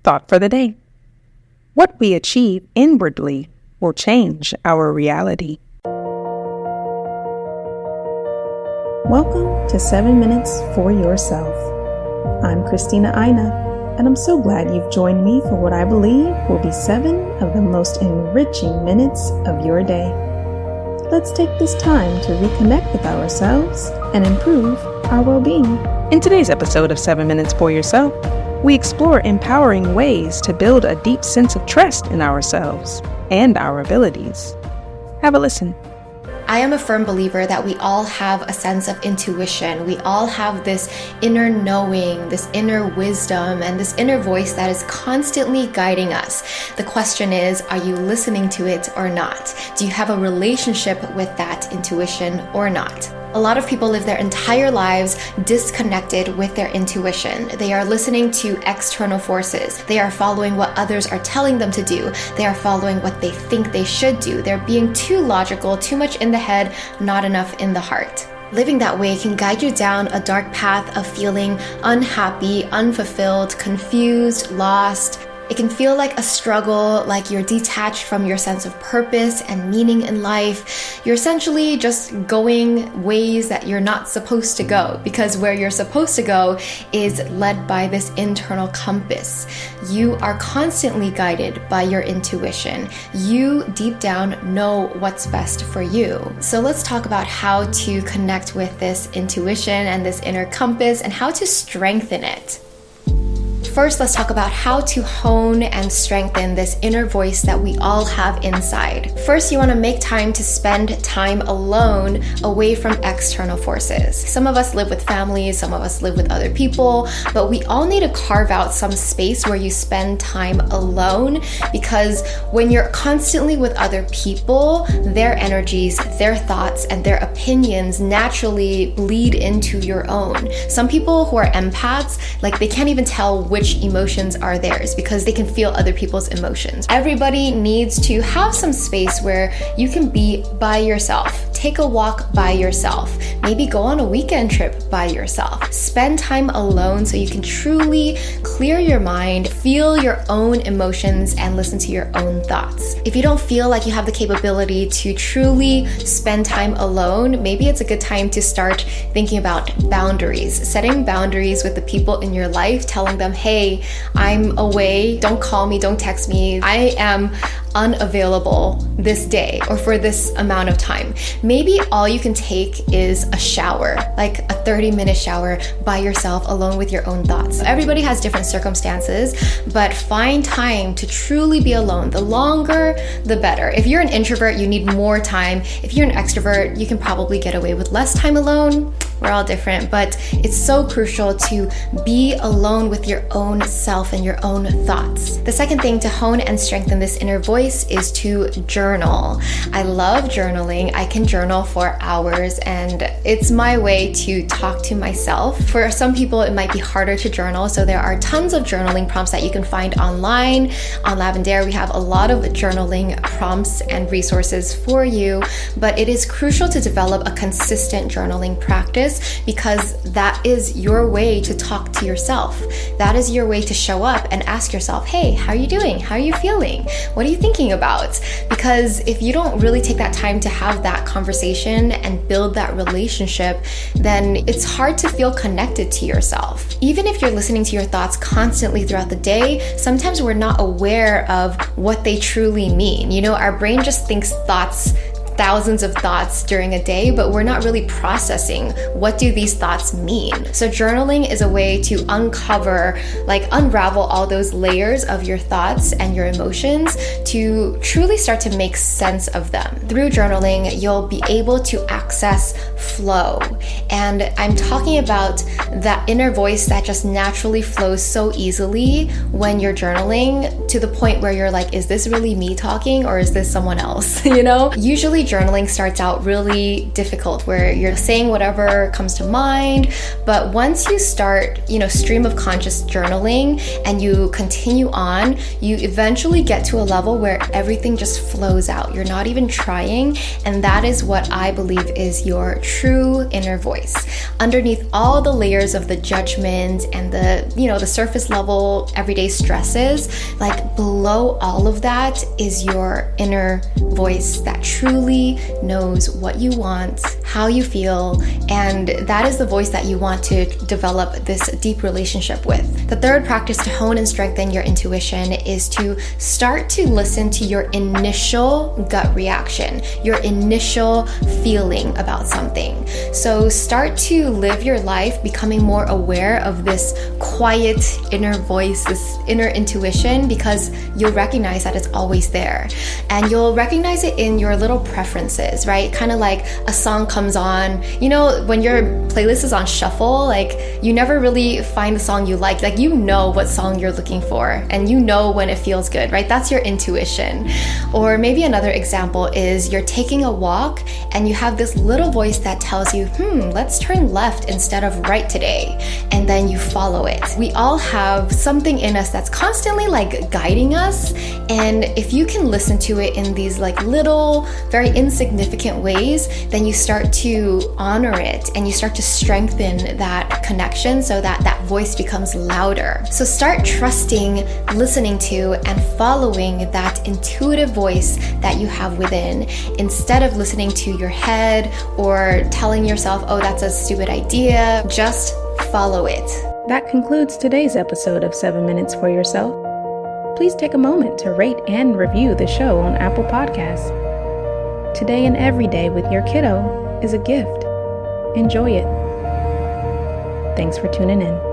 Thought for the day. What we achieve inwardly will change our reality. Welcome to 7 Minutes for Yourself. I'm Christina Aina, and I'm so glad you've joined me for what I believe will be 7 of the most enriching minutes of your day. Let's take this time to reconnect with ourselves and improve our well-being. In today's episode of 7 Minutes for Yourself, we explore empowering ways to build a deep sense of trust in ourselves and our abilities. Have a listen. I am a firm believer that we all have a sense of intuition. We all have this inner knowing, this inner wisdom, and this inner voice that is constantly guiding us. The question is, are you listening to it or not? Do you have a relationship with that intuition or not? A lot of people live their entire lives disconnected with their intuition. They are listening to external forces. They are following what others are telling them to do. They are following what they think they should do. They're being too logical, too much in the head, not enough in the heart. Living that way can guide you down a dark path of feeling unhappy, unfulfilled, confused, lost. It can feel like a struggle, like you're detached from your sense of purpose and meaning in life. You're essentially just going ways that you're not supposed to go, because where you're supposed to go is led by this internal compass. You are constantly guided by your intuition. You deep down know what's best for you. So let's talk about how to connect with this intuition and this inner compass and how to strengthen it. First, let's talk about how to hone and strengthen this inner voice that we all have inside. First, you want to make time to spend time alone, away from external forces. Some of us live with families, some of us live with other people, but we all need to carve out some space where you spend time alone, because when you're constantly with other people, their energies, their thoughts, and their opinions naturally bleed into your own. Some people who are empaths, they can't even tell which emotions are theirs because they can feel other people's emotions. Everybody needs to have some space where you can be by yourself. Take a walk by yourself. Maybe go on a weekend trip by yourself. Spend time alone so you can truly clear your mind, feel your own emotions, and listen to your own thoughts. If you don't feel like you have the capability to truly spend time alone, maybe it's a good time to start thinking about boundaries. Setting boundaries with the people in your life, telling them, hey, I'm away, don't call me, don't text me, I am unavailable this day or for this amount of time. Maybe all you can take is a shower, like a 30-minute shower by yourself alone with your own thoughts. Everybody has different circumstances, but find time to truly be alone. The longer, the better. If you're an introvert, you need more time. If you're an extrovert, you can probably get away with less time alone. We're all different, but it's so crucial to be alone with your own self and your own thoughts. The second thing to hone and strengthen this inner voice is to journal. I love journaling. I can journal for hours, and it's my way to talk to myself. For some people, it might be harder to journal, so there are tons of journaling prompts that you can find online. On Lavender, we have a lot of journaling prompts and resources for you, but it is crucial to develop a consistent journaling practice, because that is your way to talk to yourself. That is your way to show up and ask yourself, hey, how are you doing? How are you feeling? What are you thinking about? Because if you don't really take that time to have that conversation and build that relationship, then it's hard to feel connected to yourself. Even if you're listening to your thoughts constantly throughout the day, sometimes we're not aware of what they truly mean. Our brain just thinks thousands of thoughts during a day, but we're not really processing what do these thoughts mean. So journaling is a way to unravel all those layers of your thoughts and your emotions to truly start to make sense of them. Through journaling, you'll be able to access flow. And I'm talking about that inner voice that just naturally flows so easily when you're journaling, to the point where you're like, is this really me talking or is this someone else? Usually journaling starts out really difficult, where you're saying whatever comes to mind. But once you start, stream of conscious journaling and you continue on, you eventually get to a level where everything just flows out. You're not even trying. And that is what I believe is your true inner voice. Underneath all the layers of the judgment and the surface level everyday stresses, like below all of that is your inner voice that truly knows what you want, how you feel, and that is the voice that you want to develop this deep relationship with. The third practice to hone and strengthen your intuition is to start to listen to your initial gut reaction, your initial feeling about something. So start to live your life becoming more aware of this quiet inner voice, this inner intuition, because you'll recognize that it's always there. And you'll recognize it in your little preferences, right? Kind of like a song comes on, when your playlist is on shuffle, like you never really find the song you like you know what song you're looking for and you know when it feels good, right? That's your intuition. Or maybe another example is you're taking a walk and you have this little voice that tells you, let's turn left instead of right today. And then you follow it. We all have something in us that's constantly guiding us. And if you can listen to it in these little, very insignificant ways, then you start to honor it and you start to strengthen that connection so that that voice becomes louder. So start trusting, listening to, and following that intuitive voice that you have within, instead of listening to your head or telling yourself, oh, that's a stupid idea. Just follow it. That concludes today's episode of 7 Minutes for Yourself. Please take a moment to rate and review the show on Apple Podcasts. Today and every day with your kiddo is a gift. Enjoy it. Thanks for tuning in.